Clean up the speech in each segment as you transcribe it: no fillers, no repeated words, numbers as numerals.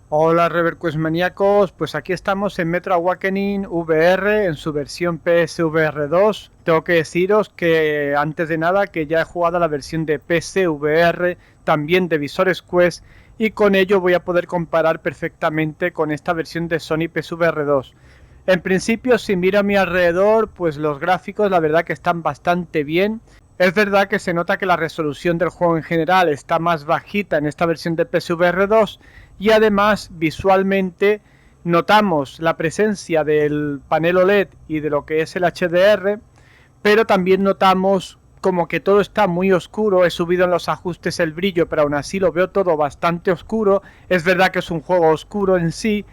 Hola Reverquest maníacos, pues aquí estamos en Metro Awakening VR en su versión PSVR 2. Tengo que deciros que antes de nada que ya he jugado la versión de PSVR, también de Visores Quest, y con ello voy a poder comparar perfectamente con esta versión de Sony PSVR 2. En principio, si miro a mi alrededor, pues los gráficos la verdad que están bastante bien. Es verdad que se nota que la resolución del juego en general está más bajita en esta versión de PSVR 2 y además visualmente notamos la presencia del panel OLED y de lo que es el HDR, pero también notamos como que todo está muy oscuro. He subido en los ajustes el brillo, pero aún así lo veo todo bastante oscuro. Es verdad que es un juego oscuro en sí,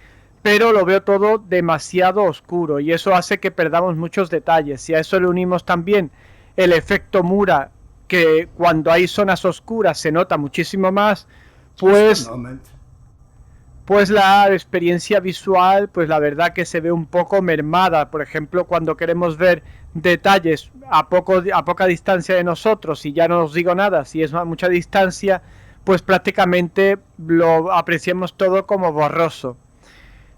pero lo veo todo demasiado oscuro y eso hace que perdamos muchos detalles. Si a eso le unimos también el efecto Mura, que cuando hay zonas oscuras se nota muchísimo más, pues la experiencia visual, pues la verdad que se ve un poco mermada. Por ejemplo, cuando queremos ver detalles a poca distancia de nosotros, y ya no os digo nada, si es a mucha distancia, pues prácticamente lo apreciamos todo como borroso.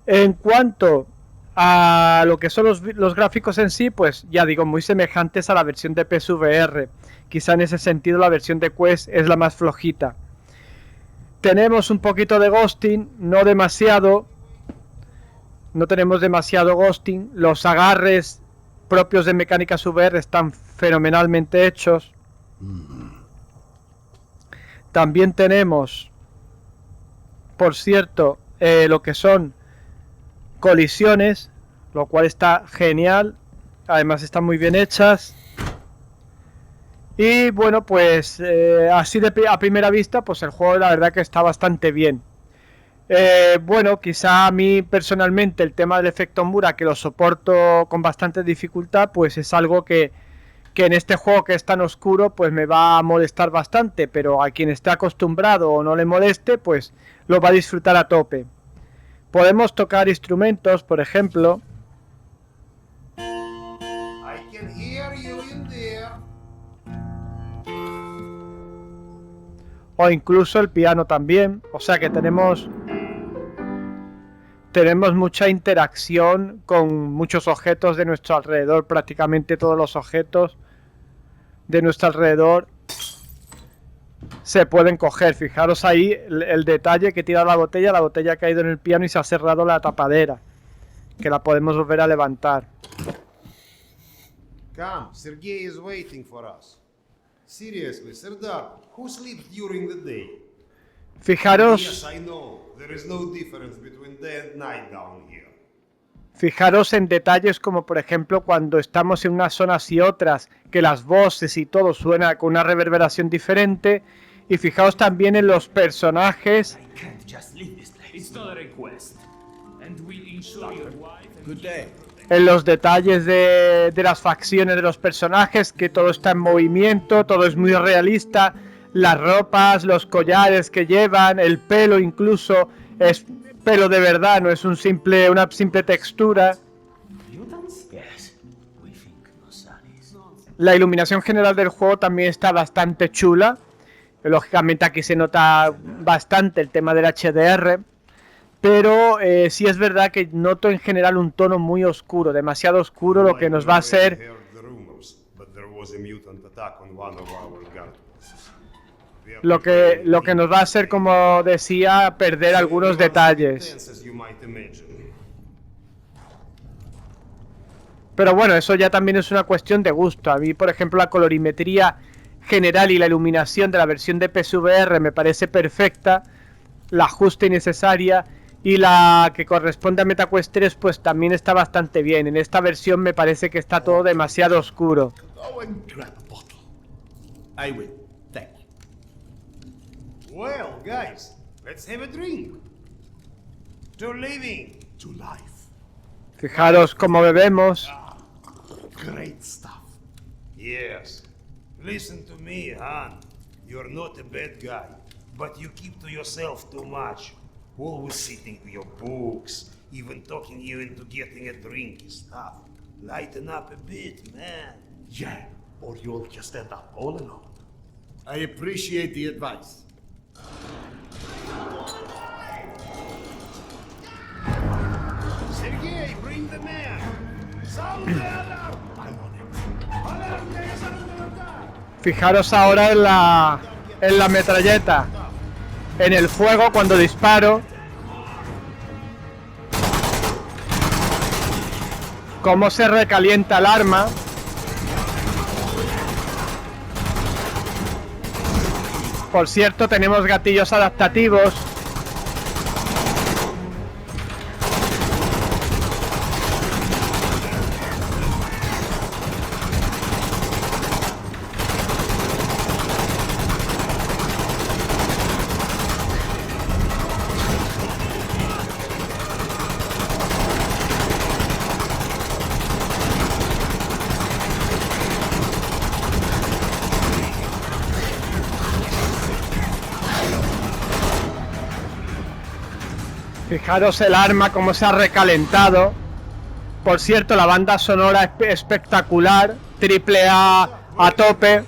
En cuanto a lo que son los gráficos en sí, pues ya digo, muy semejantes a la versión de PSVR. Quizá en ese sentido la versión de Quest es la más flojita. Tenemos un poquito de ghosting, no demasiado. No tenemos demasiado ghosting. Los agarres propios de mecánicas VR están fenomenalmente hechos. También tenemos, por cierto, lo que son colisiones, lo cual está genial. Además están muy bien hechas. Y bueno, pues así a primera vista, pues el juego la verdad que está bastante bien. Bueno, quizá a mí personalmente el tema del efecto Mura, que lo soporto con bastante dificultad, pues es algo que en este juego que es tan oscuro, pues me va a molestar bastante, pero a quien esté acostumbrado o no le moleste, pues lo va a disfrutar a tope. Podemos tocar instrumentos, por ejemplo. I can hear you in there. O incluso el piano también. O sea que tenemos mucha interacción con muchos objetos de nuestro alrededor. Prácticamente todos los objetos de nuestro alrededor se pueden coger. Fijaros ahí el detalle que tira la botella ha caído en el piano y se ha cerrado la tapadera, que la podemos volver a levantar. Come, Sergey is waiting for us. Seriously, Serdar, who sleeps during the day? Yes, Fijaros, I know. There is no difference between day and night down here. fijaros en detalles como por ejemplo cuando estamos en unas zonas y otras, que las voces y todo suena con una reverberación diferente. Y fijaos también en los personajes. I can't just leave this place. It's not a request. And we'll ensure your wife and good day. En los detalles de las facciones de los personajes, que todo está en movimiento, todo es muy realista. Las ropas, los collares que llevan, el pelo incluso es pelo de verdad, no es una simple textura. Mutants? Yes. We think no sunnies. La iluminación general del juego también está bastante chula. Lógicamente aquí se nota bastante el tema del HDR. Pero sí es verdad que noto en general un tono muy oscuro, demasiado oscuro, lo que nos va a hacer lo que nos va a hacer, como decía, perder algunos detalles. Pero bueno, eso ya también es una cuestión de gusto. A mí, por ejemplo, la colorimetría general y la iluminación de la versión de PSVR me parece perfecta, la justa y necesaria, y la que corresponde a MetaQuest 3 pues también está bastante bien. En esta versión me parece que está todo demasiado oscuro. Go and grab a bottle. I will. Thank you. Well, guys, let's have a drink. To living. To life. Fijaros cómo bebemos. Great stuff. Yes. Listen to me, Han. You're not a bad guy, but you keep to yourself too much. Always sitting to your books, even talking you into getting a drink is tough. Lighten up a bit, man. Yeah, or you'll just end up all alone. I appreciate the advice. Fijaros ahora en la metralleta. En el fuego, cuando disparo, cómo se recalienta el arma. Por cierto, tenemos gatillos adaptativos. Fijaros el arma como se ha recalentado. Por cierto, la banda sonora es espectacular, triple A tope.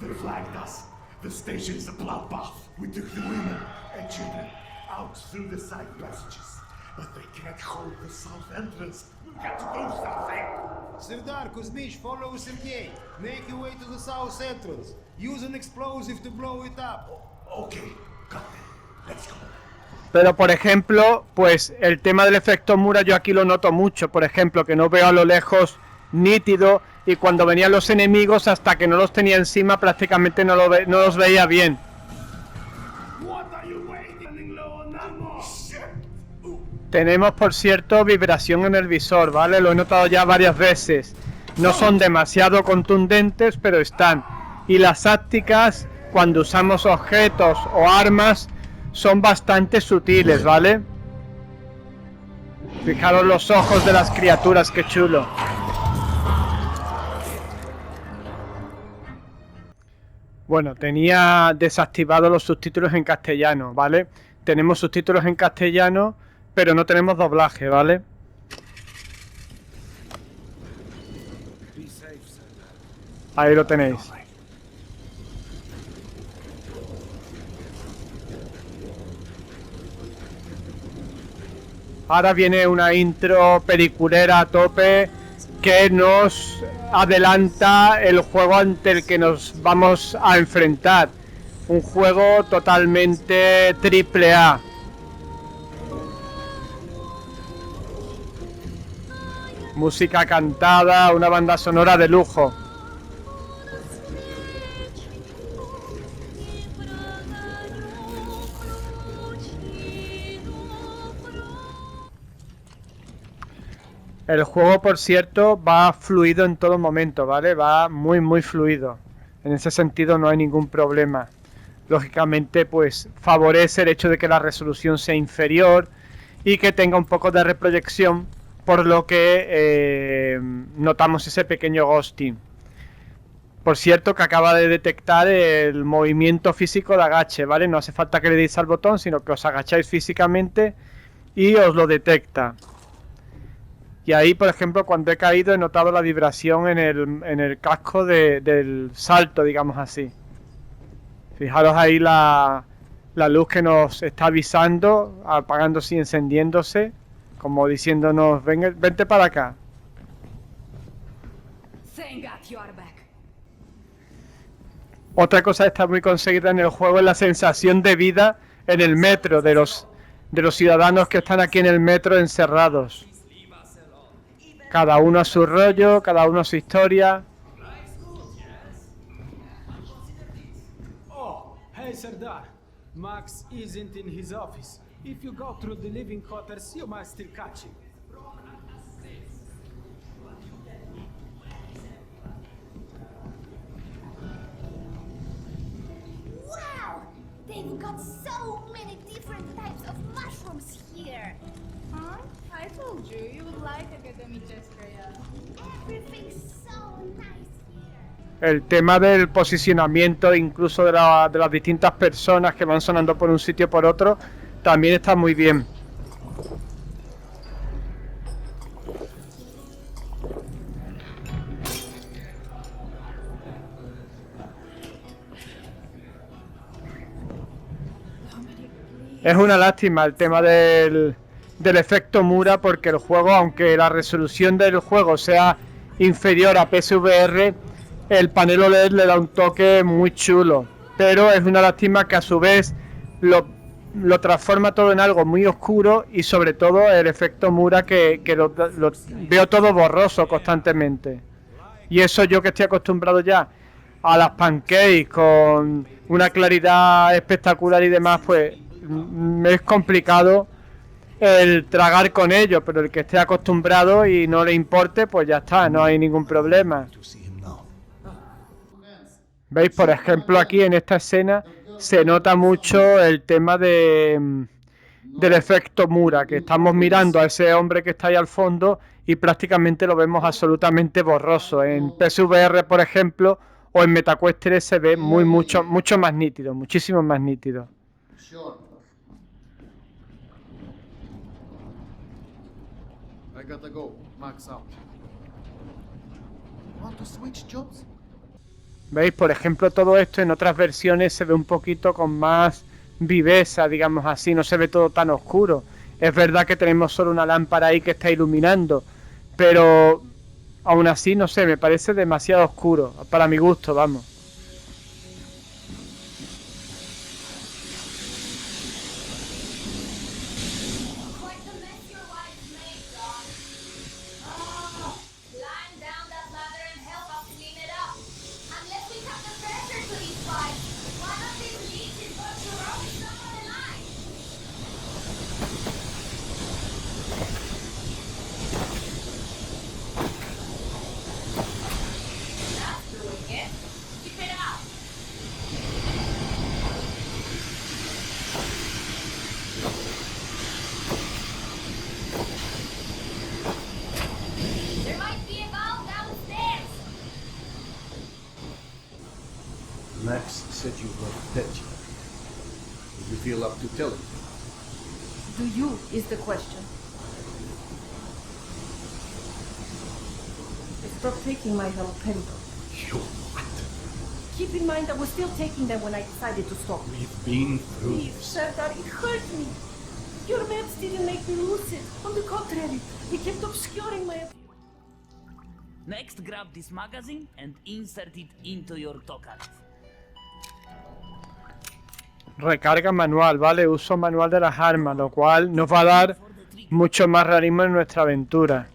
They flagged us. The station is a bloodbath. We took the women and children out through the side passages. But they can't hold the south entrance. We've got to do something. Serdar Kuzmich, follow Sergei. Make your way to the south entrance. Use an explosive to blow it up. Okay, got it. Let's go. Pero por ejemplo, pues el tema del efecto Mura yo aquí lo noto mucho. Por ejemplo, que no veo a lo lejos nítido, y cuando venían los enemigos, hasta que no los tenía encima, prácticamente no los veía bien. Tenemos, por cierto, vibración en el visor, ¿vale? Lo he notado ya varias veces. No son demasiado contundentes, pero están. Y las ápticas, cuando usamos objetos o armas, son bastante sutiles, ¿vale? Fijaros los ojos de las criaturas, qué chulo. Bueno, tenía desactivados los subtítulos en castellano, ¿vale? Tenemos subtítulos en castellano, pero no tenemos doblaje, ¿vale? Ahí lo tenéis. Ahora viene una intro peliculera a tope que nos adelanta el juego ante el que nos vamos a enfrentar. Un juego totalmente triple A. Música cantada, una banda sonora de lujo. El juego, por cierto, va fluido en todo momento, ¿vale? Va muy fluido. En ese sentido no hay ningún problema. Lógicamente, pues favorece el hecho de que la resolución sea inferior y que tenga un poco de reproyección, por lo que notamos ese pequeño ghosting. Por cierto, que acaba de detectar el movimiento físico de agache, ¿vale? No hace falta que le deis al botón, sino que os agacháis físicamente y os lo detecta. Y ahí, por ejemplo, cuando he caído he notado la vibración en el casco del salto, digamos así. Fijaros ahí la luz que nos está avisando, apagándose y encendiéndose, como diciéndonos, vente para acá. Otra cosa que está muy conseguida en el juego es la sensación de vida en el metro, de los ciudadanos que están aquí en el metro encerrados. Cada uno a su rollo, cada uno a su historia. Oh, hey Serdar. Max isn't in his office. If you go through the living quarters, you might still catch him. Wow! They've got so many different types of mushrooms here. Huh? I told you, you would like Academy Cheskaya. Everything's so nice here. El tema del posicionamiento, incluso de las distintas personas que van sonando por un sitio o por otro, también está muy bien. Es una lástima el tema del del efecto Mura, porque el juego, aunque la resolución del juego sea inferior a PSVR, el panel OLED le da un toque muy chulo, pero es una lástima que a su vez lo transforma todo en algo muy oscuro, y sobre todo el efecto Mura que lo veo todo borroso constantemente. Y eso, yo que estoy acostumbrado ya a las pancakes con una claridad espectacular y demás, pues me es complicado el tragar con ello, pero el que esté acostumbrado y no le importe, pues ya está, no hay ningún problema. ¿Veis? Por ejemplo, aquí en esta escena se nota mucho el tema del efecto Mura, que estamos mirando a ese hombre que está ahí al fondo y prácticamente lo vemos absolutamente borroso. En PSVR, por ejemplo, o en MetaQuest 3 se ve mucho más nítido, muchísimo más nítido. I gotta go. Max out. Want to switch jobs? ¿Veis? Por ejemplo, todo esto en otras versiones se ve un poquito con más viveza, digamos así, no se ve todo tan oscuro. Es verdad que tenemos solo una lámpara ahí que está iluminando, pero aún así, no sé, me parece demasiado oscuro, para mi gusto, vamos. Max said you were dead. Would you feel up to telling me? Do you is the question. Stop taking my haloperidol. You what? Keep in mind I was still taking them when I decided to stop. We've been through Please, Serdar, it hurt me. Your meds didn't make me lucid. On the contrary, they kept obscuring my... Next, grab this magazine and insert it into your Tokart. Recarga manual, vale, uso manual de las armas, lo cual nos va a dar mucho más realismo en nuestra aventura.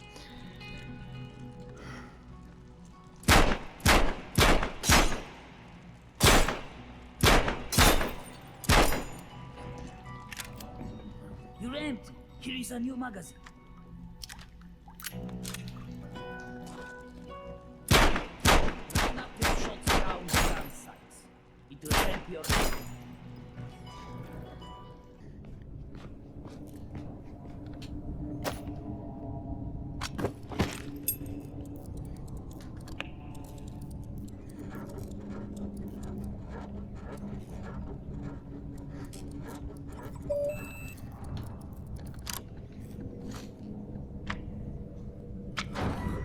You're empty. Here is a new magazine. Line up your shots around the gun sights. It will help your...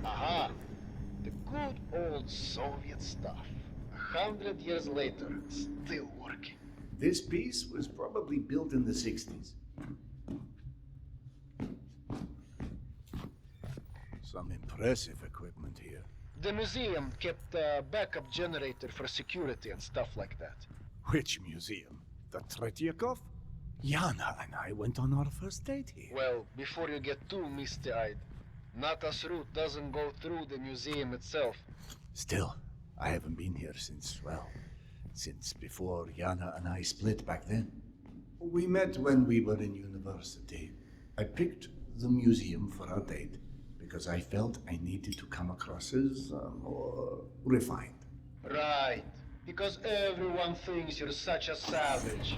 Aha! The good old Soviet stuff. 100 years later, still working. This piece was probably built in the 60s. Some impressive equipment here. The museum kept a backup generator for security and stuff like that. Which museum? The Tretyakov? Yana and I went on our first date here. Well, before you get too misty-eyed, Nata's route doesn't go through the museum itself. Still, I haven't been here since, well, since before Yana and I split back then. We met when we were in university. I picked the museum for our date because I felt I needed to come across as more refined. Right. Because everyone thinks you're such a savage.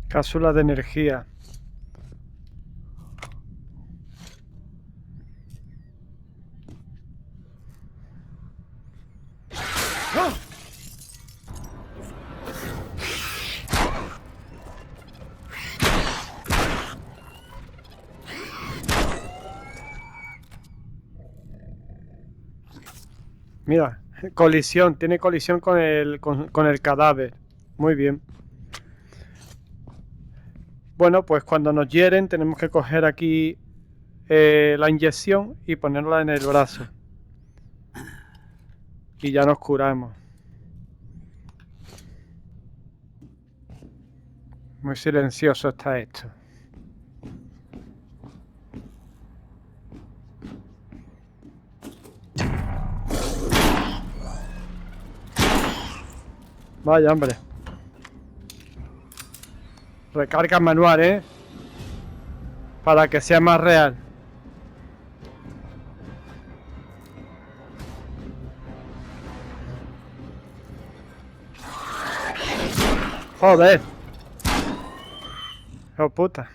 Cápsula de energía. Mira, colisión, tiene colisión con el cadáver. Muy bien. Bueno, pues cuando nos hieren tenemos que coger aquí la inyección y ponerla en el brazo. Y ya nos curamos. Muy silencioso está esto. Vaya, hombre. Recarga manual, ¿eh? Para que sea más real. Joder. Oh, puta.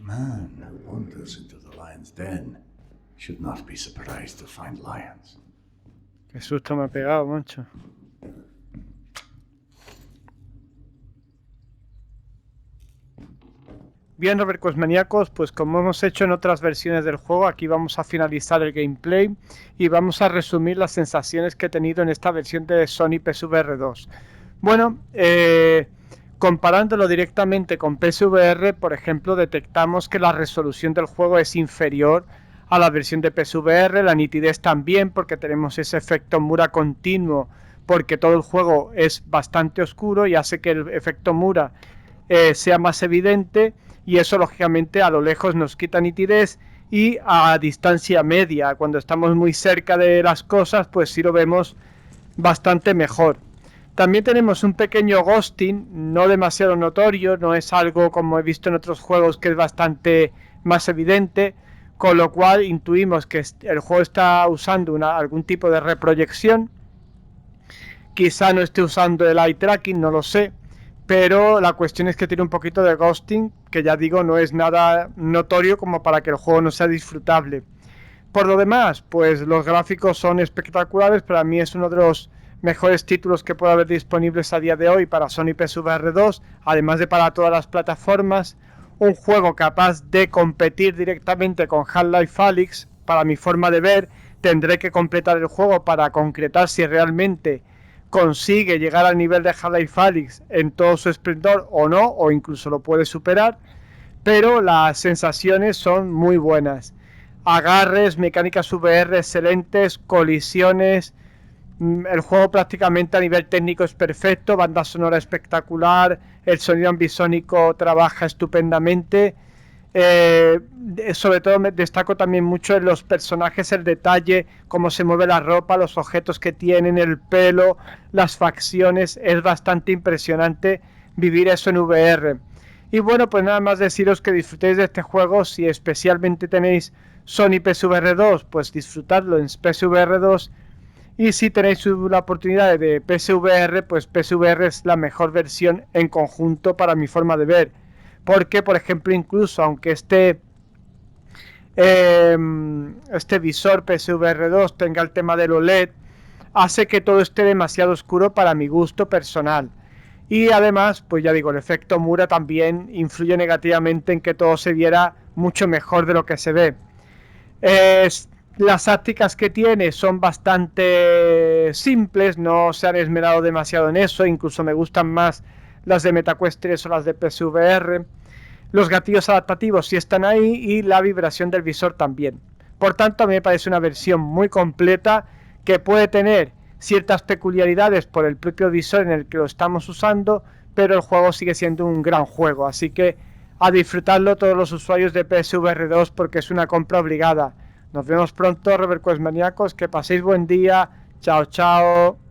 Man who wanders into the lion's den should not be surprised to find lions. Qué susto me ha pegado, macho. Bien, Robercos maníacos, pues como hemos hecho en otras versiones del juego, aquí vamos a finalizar el gameplay y vamos a resumir las sensaciones que he tenido en esta versión de Sony PSVR 2. Bueno, comparándolo directamente con PSVR, por ejemplo, detectamos que la resolución del juego es inferior a la versión de PSVR, la nitidez también, porque tenemos ese efecto Mura continuo, porque todo el juego es bastante oscuro y hace que el efecto Mura sea más evidente, y eso lógicamente a lo lejos nos quita nitidez, y a distancia media, cuando estamos muy cerca de las cosas, pues sí lo vemos bastante mejor. También tenemos un pequeño ghosting, no demasiado notorio, no es algo como he visto en otros juegos que es bastante más evidente, con lo cual intuimos que el juego está usando algún tipo de reproyección. Quizá no esté usando el eye tracking, no lo sé, pero la cuestión es que tiene un poquito de ghosting, que ya digo, no es nada notorio como para que el juego no sea disfrutable. Por lo demás, pues los gráficos son espectaculares, para mí es uno de los mejores títulos que puede haber disponibles a día de hoy para Sony PSVR 2, además de para todas las plataformas. Un juego capaz de competir directamente con Half-Life Alyx, para mi forma de ver. Tendré que completar el juego para concretar si realmente consigue llegar al nivel de Half-Life Alyx en todo su esplendor o no, o incluso lo puede superar, pero las sensaciones son muy buenas. Agarres, mecánicas VR excelentes, colisiones, el juego prácticamente a nivel técnico es perfecto, banda sonora espectacular, el sonido ambisónico trabaja estupendamente. Sobre todo me destaco también mucho en los personajes el detalle, cómo se mueve la ropa, los objetos que tienen, el pelo, las facciones. Es bastante impresionante vivir eso en VR. Y bueno, pues nada más deciros que disfrutéis de este juego. Si especialmente tenéis Sony PSVR 2, pues disfrutadlo en PSVR 2. Y si tenéis la oportunidad de PSVR, pues PSVR es la mejor versión en conjunto para mi forma de ver. Porque, por ejemplo, incluso aunque este visor PSVR 2 tenga el tema del OLED, hace que todo esté demasiado oscuro para mi gusto personal. Y además, pues ya digo, el efecto Mura también influye negativamente en que todo se viera mucho mejor de lo que se ve. Las tácticas que tiene son bastante simples, no se han esmerado demasiado en eso, incluso me gustan más las de MetaQuest 3 o las de PSVR. Los gatillos adaptativos sí están ahí y la vibración del visor también. Por tanto, a mí me parece una versión muy completa que puede tener ciertas peculiaridades por el propio visor en el que lo estamos usando, pero el juego sigue siendo un gran juego. Así que a disfrutarlo todos los usuarios de PSVR 2 porque es una compra obligada. Nos vemos pronto, Robercos maníacos, que paséis buen día. Chao, chao.